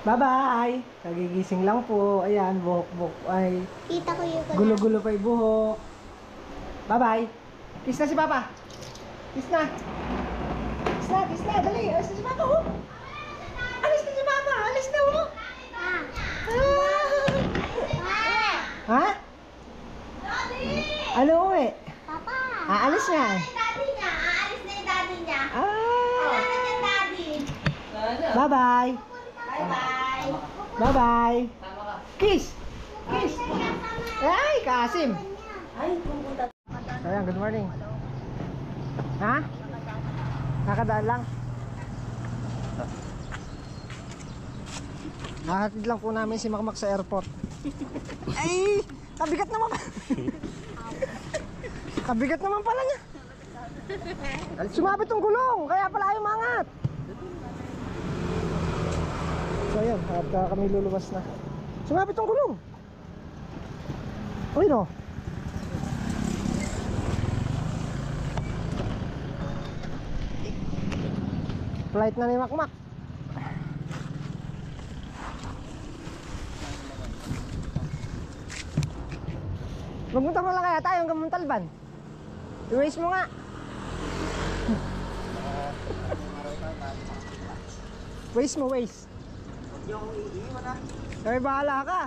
Bye-bye! Kagigising lang po. Ayan, buhok-buhok ay Kita ko yung gulo-gulo pa yung buhok. Bye-bye! Kiss na si Papa! Kiss na! Kiss na! Kiss na! Dali! Alis na si Papa! Oh! Alis na si Papa! Alis na! Oh! Ah. Ha? Ano uwi? Papa! Aalis niya eh. Daddy niya! Aalis na yung daddy niya! Ah! Wala na yung daddy! Bye-bye! Bye-bye! Bye-bye! Kiss! Kiss! Ay, Kasim! Ay, pupunta. So yan, good morning. Ha? Nakadaan lang. Nahatid lang po namin si Makmak sa airport. Ay! Kabigat naman. Kabigat naman pala niya. Sumabit yung gulong, kaya pala ayaw mangat. So yan, at kami luluwas na. Sumabit yung gulong. Uy no. Flight na ni Makmak. Magpunta mo lang kaya tayo hanggang Montalban. I-waste mo nga. Waste mo, waste. Hindi ako iiwan na. Kaya bahala ka.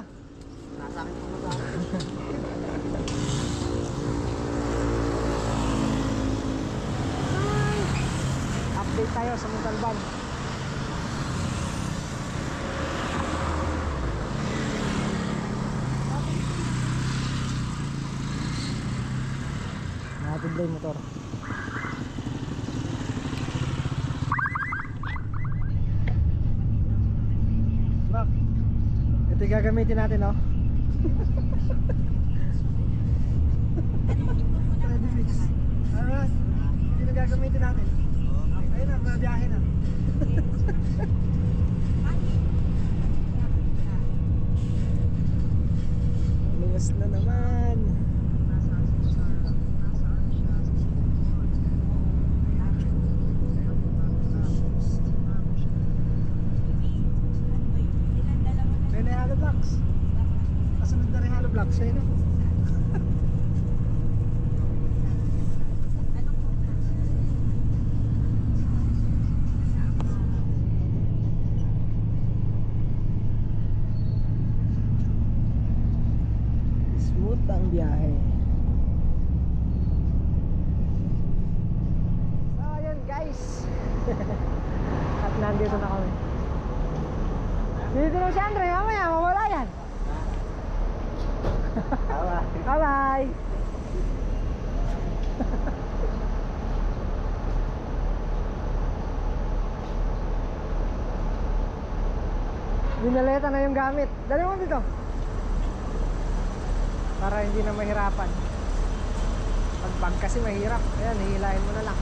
Nasa akin po ba? Update tayo sa Montalban. Natin yung motor. Bak, ito yung gagamitin natin, no? Ready mix. Ito yung gagamitin natin. Ayun na, mabiyahe na. Luwas na naman. Ayun na yung hollow blocks. Kasunod na rin hollow blocks. Ayun na. Smooth ang biyahe. So ayun guys. At nandito na kami. Dito na si Andre, mamaya mawala yan. Bye bye. Binaleta na yung gamit. Dali mo dito. Para hindi na mahirapan. Pag kasi mahirap. Ayan, hihilahin mo na lang.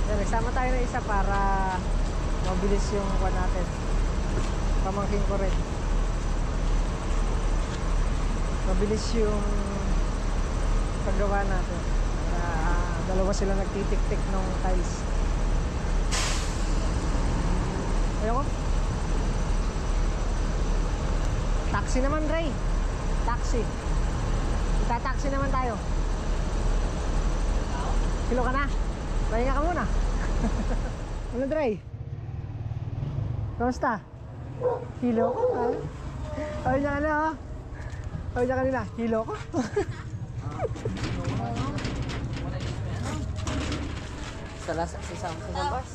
Ayan, nagsama tayo na isa para mabilis yung kuha natin. Pamangkin ko rin. Mabilis yung paggawa natin. Dalawa sila nagtitik-tik ng tiles. Ayoko. Taxi naman, Ray. Taxi. Ita-taxi naman tayo. Kilo ka na? Pahinga ka muna. Ano, Dray? Kamusta? Kilo ko? Sabi niya kanina, ha? Sabi niya kanina, kilo ko? Sa labas.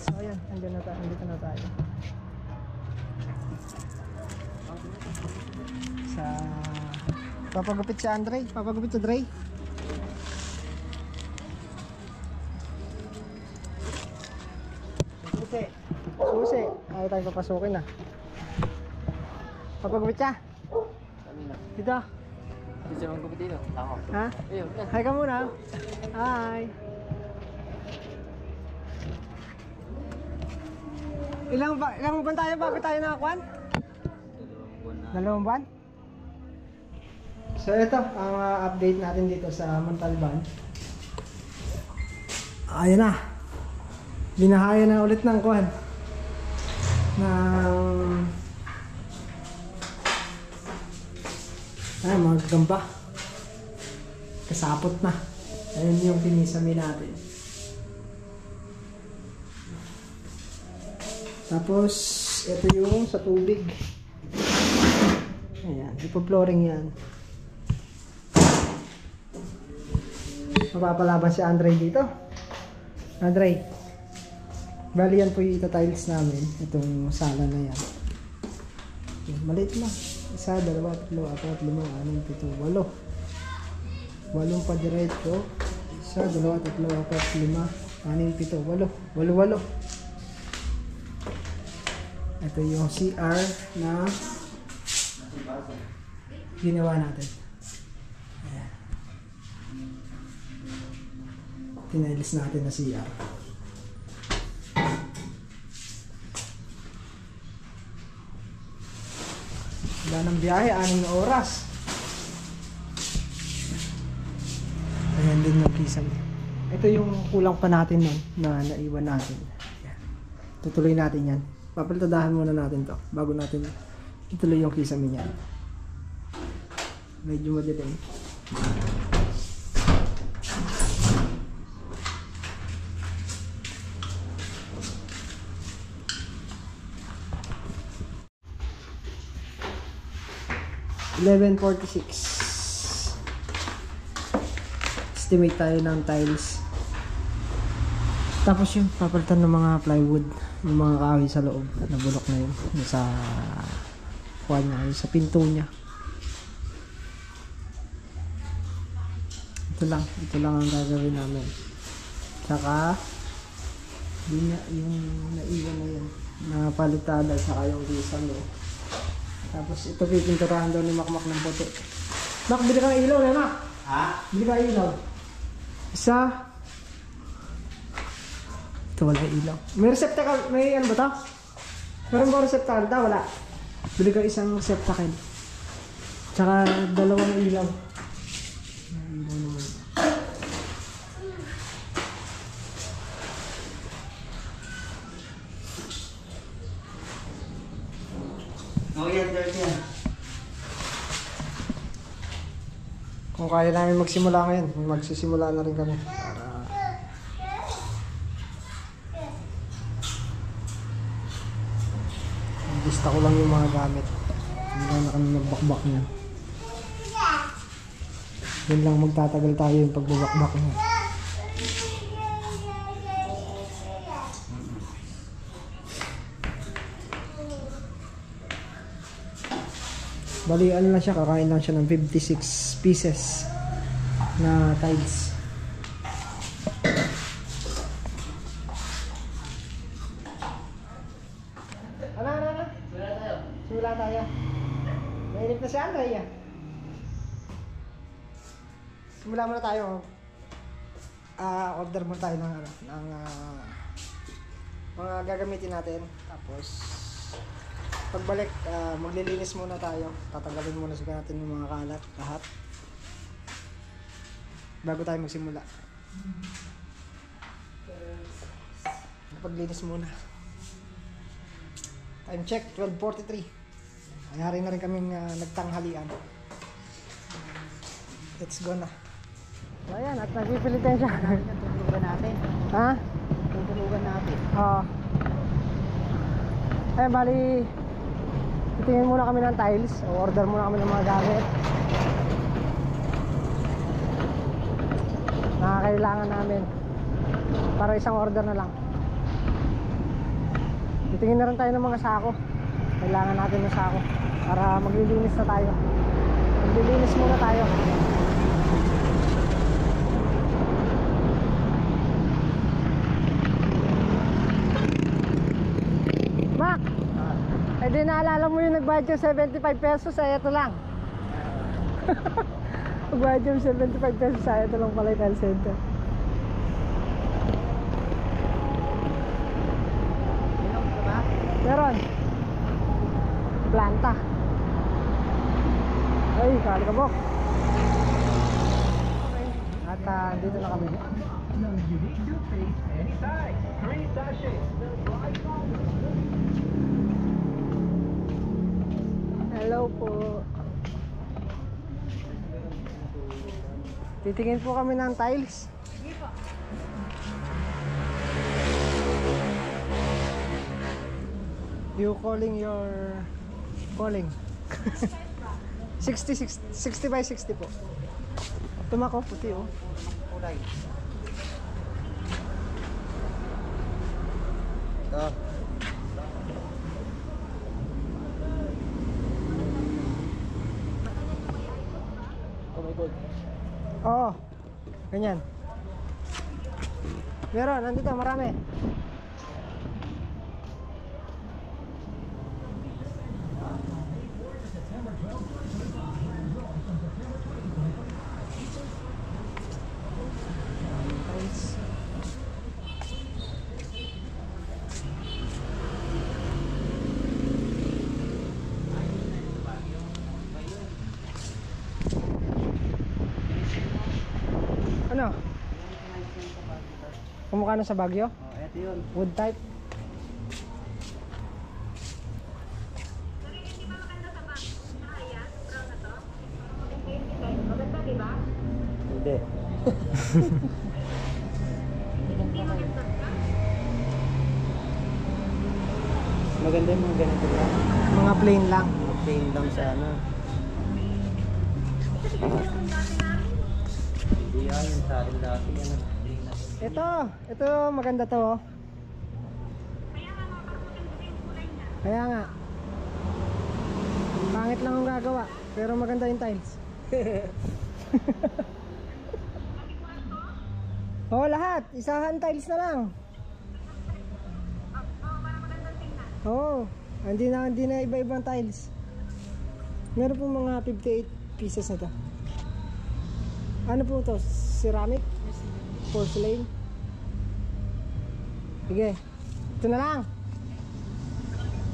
So, ayan. Andito na tayo. Sa... Papagupit si Andre. Papagupit si Dre. Susi. Susi. Ayaw tayo papasukin na. Papagupit siya. Kanina. Dito. Gusto mong gupit dito? Ako. Ha? Ayun. Hi ka muna. Hi. Ilang buwan tayo bago tayo nakakuan? 2 buwan? So ito ang update natin dito sa Montalban. Ayan na. Binahaya na ulit ng kuhan. Mga gagamba. Kasapot na. Ayan yung pinisami natin. Tapos, ito yung sa tubig. Ayan, ipo-flooring yan. Mapapalaban si Andre dito. Andre, bali yan po yung ita-tiles namin. Itong sala na yan. Ayan, maliit lang. 1, 2, 3, 4, 5, 6, 7, 8. 8 pa diretso. 1, 2, 3, 4, 5, 6, 7, 8. 8. Ito yung CR na ginawa natin. Ayan. Tinilis natin na CR. Wala ng biyahe, 6 na oras. Ayan din yung kisame. Ito yung kulang pa natin nun na naiwan natin. Ayan. Tutuloy natin yan. Papalitadahan muna natin to bago natin ituloy yung kisame niyan. Medyo madilim. $11.46. Estimate tayo ng tiles. Tapos yung papalitan ng mga plywood, yung mga kahoy sa loob, nabulok na yun sa kuha niya, sa pinto niya. Ito lang ang gagawin namin. Tsaka yun na, yung naiwan na yun na palitada, tsaka yung kisame. Tapos ito pipinturahan daw ni Makmak ng puti. Mak, bili ka ng ilaw na, Mak? Ha? Bili ka ng ilaw. Isa. Ito wala ilaw. May receptacle, may ano ba ito? Meron ba receptacle ito? Wala. Bili ka isang receptacle. Tsaka 2 ilaw. Ilaw naman. Kung kaya namin magsimula ngayon, magsisimula na rin kami. Lista ko lang yung mga gamit. Hindi na kami magbakbak niya. Yun lang, magtatagal tayo yung pagbabakbak niya. Bali, ano lang siya, kakain lang siya ng 56 pieces na tiles. Ano? Simula tayo. Mainip na si Andre ah. Simula muna tayo. Order muna tayo ng mga gagamitin natin. Tapos pagbalik, maglilinis muna tayo. Tatanggalin muna siguro natin yung mga kalat, lahat. Bago tayo magsimula. Paglinis muna. Time check, 12:43. Nangyari na rin kaming nagtanghalian. Let's go na. So ayan, at nagpipilitan siya. Tutulugan natin. Ha? Tutulugan natin. Oo. Ayan, bali titingin muna kami ng tiles. O order muna kami ng mga gamit na kailangan namin para isang order na lang. Titingin na rin tayo ng mga sako. Kailangan natin ng sako para maglilinis na tayo. Maglilinis muna tayo. Mac! Eh di naalala mo yung nag-budget 75 pesos, ay ito lang. Nag-budget 75 pesos, ay ito lang pala yung call center. Meron. Planta. Ay, kalikabok. At dito na kami. ng unique toothpaste anytime. 3 sachets. Hello po. Titingin po kami ng tiles. You calling your calling? 60 by 60 po. Tumako puti oh. Kulay. Ito. Oo. Ganyan. Meron, nandito marami. Nice. Ano? Kumukha sa Baguio? Oh, eto yun. Wood type? Hindi. Maganda yung mga ganito lang. Mga plain lang. Mga plain lang sa ano. Hindi yan, yung sa atin dati. Ano. Ito maganda to oh. Kaya nga. Pangit lang ang gagawa, pero maganda yung tiles. Oo, lahat. Isahan tiles na lang. Oo. Hindi na iba-ibang tiles. Meron po mga 58 pieces na to. Ano po to? Ceramic? Porcelain? Sige. Ito na lang.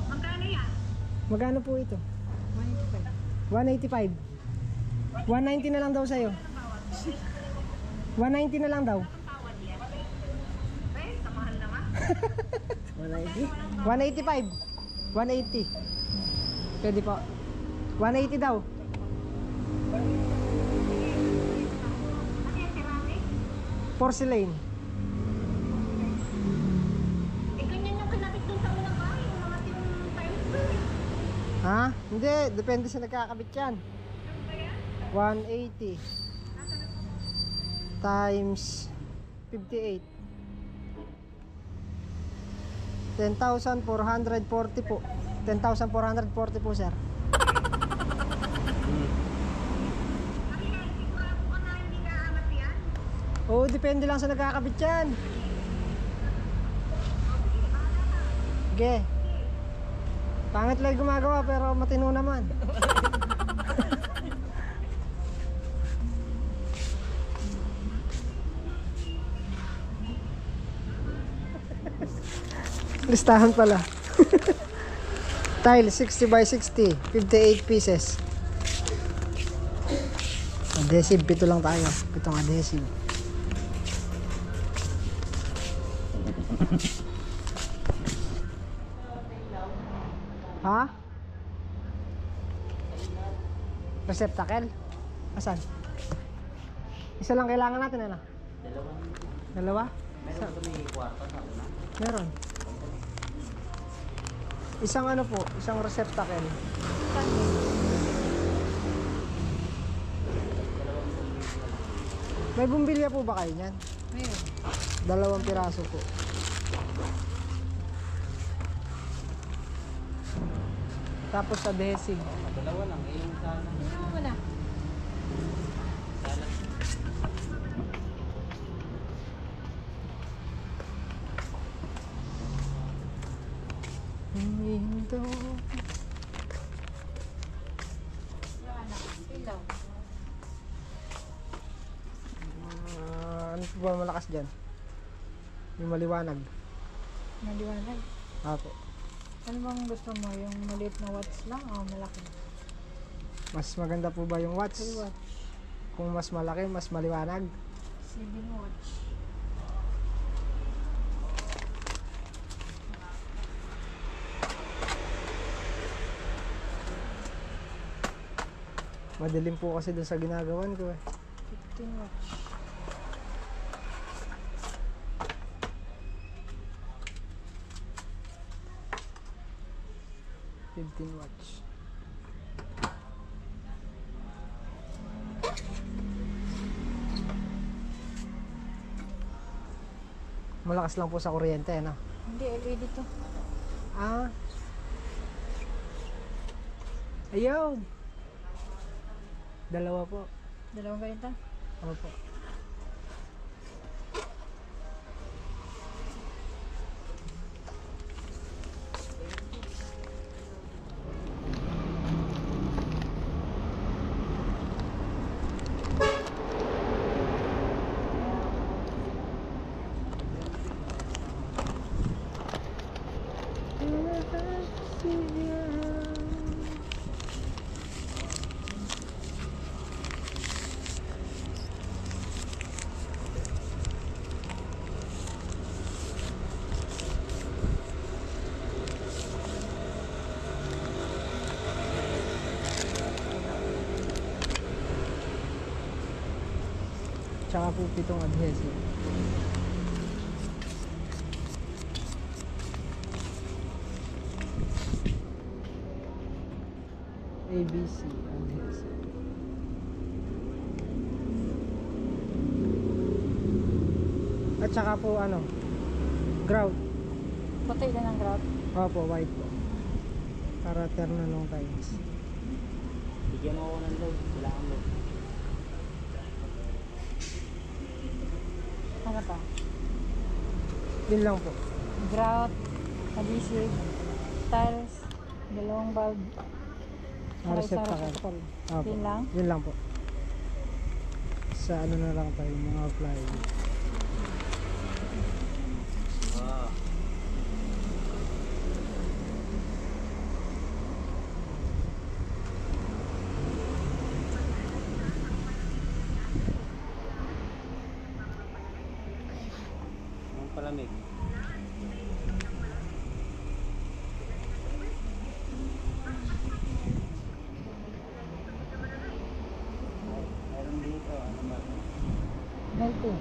Magkano yan? Magkano po ito? 185. 190 na lang daw sa'yo. 190 na lang daw. Eh, kamahal naman. 185. 180. Pwede po. 180 daw. Ano yan, ceramic? Porcelain. Eh, ganyan yung kinabit dun sa unang bahay. Yung mga tiles ko eh. Ha? Hindi. Depende sa nagkakabit yan. 180 times 58. 10,440 po. 10,440 po, sir. Sigurado ka na hindi ka amat yan? Oo, depende lang sa nagkakabit yan. Sige. Pangit lang gumagawa pero matino naman. Listahan pala. Tile 60 by 60, 58 pieces. Adhesive, 7 lang tayo. 7 adhesive. Ha? Receptacle? Asan? Isa lang kailangan natin, ano? Dalawa? Meron ba may kwarto sa una? Meron. Isang ano po, isang receptacle. May bumbilya po ba kayo niyan? Meron. 2 piraso po. Tapos adhesive. Dalawa lang. Eh, yung sana. Ano mo na? Window. Ilaw. Ano po ba malakas dyan? Yung maliwanag. Maliwanag. Apo. Ano bang gusto mo? Yung maliit na watch lang o malaki? Mas maganda po ba yung watch? Full watch. Kung mas malaki, mas maliwanag. 7 watch. Madilim po kasi doon sa ginagawan ko eh. 15 watts. Watts. Malakas lang po sa kuryente, no? Hindi, LED to. Ah. Ayun. Dalawa po. Dalawang ganito. Opo. Tsaka po 7 adhesive. ABC adhesive. At saka po ano, grout. Puti din ang grout. Opo, white po. Para terno long times. Bigyan mo ako ng load. Wala kang load. Ano pa? Yun lang po. Grout, adhesive, tiles, dalawang bulb, saka isang Receptacle. receptacle. Opo. Yun lang? Yun lang po. Sa ano na lang tayo, mga plywood. Ah. Ang palamig. Meron dito, ano ba? Melty.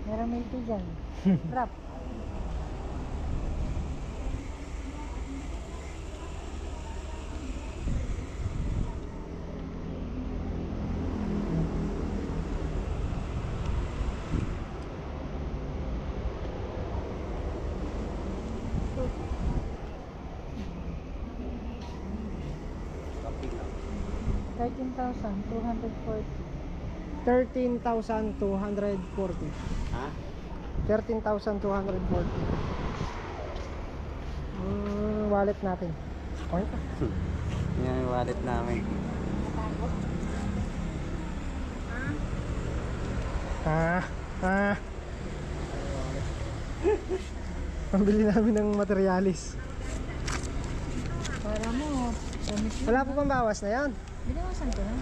Meron melty dyan. Wrap. Kapig lang. 13,240. 13,240. Ha? 13,240. Wallet natin. Okay pa. Yan yung wallet namin. Pambili namin ng materialis. Para mo, damit mo. Wala po bang bawas na yan? Binawasan ko na.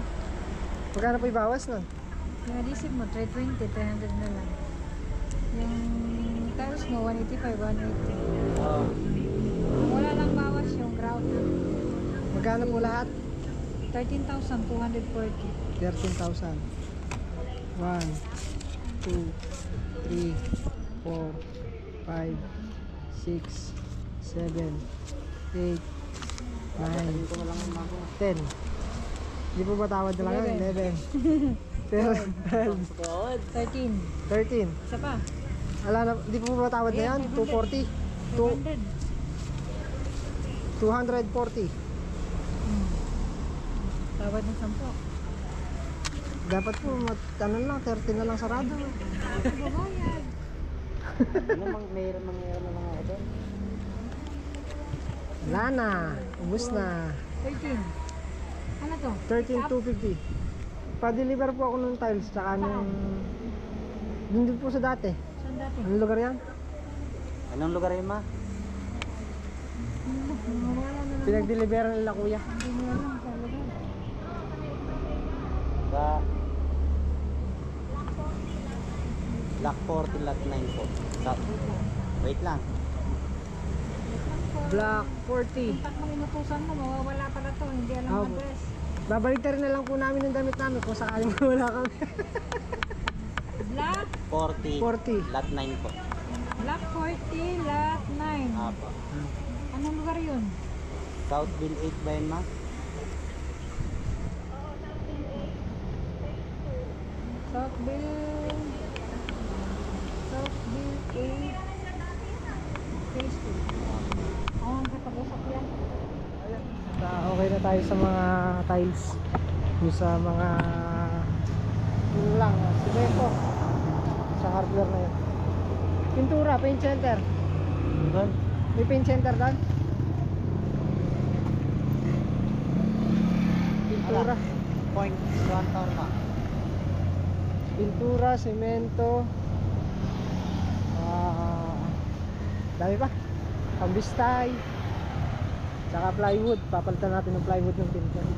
Magkano po ibawas nun? Yung adhesive mo, 320, 300 na lang. Yung tiles mo, 185, 180. Oo. Ang wala lang bawas yung grout. Magkano po lahat? 13,240. 13,000. 1, 2, 3, 4, 5, 6, 7, 8, 9, 10. Di po ba tawad na lang yun? 11. 12, 13. 13. Isa pa. Ala na, di po ba tawad na yan? 240. 200. 240. Tawad ng 10. Dapat po, ano lang, 30 na lang sarado. Babayad. Ano mayroon na lang ako doon? Wala na. Ubus na. 13. Ano to? 13,250. Pa-deliver po ako ng tiles, tsaka nung... Dun din po sa dati. Saan dati? Anong lugar yan? Anong lugar yun, ma? Wala na lang. Pinag-deliveran nila kuya. Hindi mo alam sa lugar. Sa Block 40, Lot 9 po. Sa... Wait lang. Block 40. Contact mo inutusan mo, mawawala pala to. Hindi alam Ah, address. Babaliktarin na lang po namin yung damit namin kung sakaling wala kami. Black, 40. 40. Lot 9 po. Black 40, lot 9. Apo. Anong lugar yun? Southville 8 ba yun, ma? Southville 8 Phase 2. Oo, ang kapag-usap yan. Okay na tayo sa mga tiles. Yung sa mga yun lang, simento. Sa hardware na yun. Pintura, paint center. Doon. May paint center doon? Pintura. Point 1 tower, ma. Pintura, semento. Dami pa. Pambistay. Tsaka plywood. Papalitan natin ng plywood ng pintura.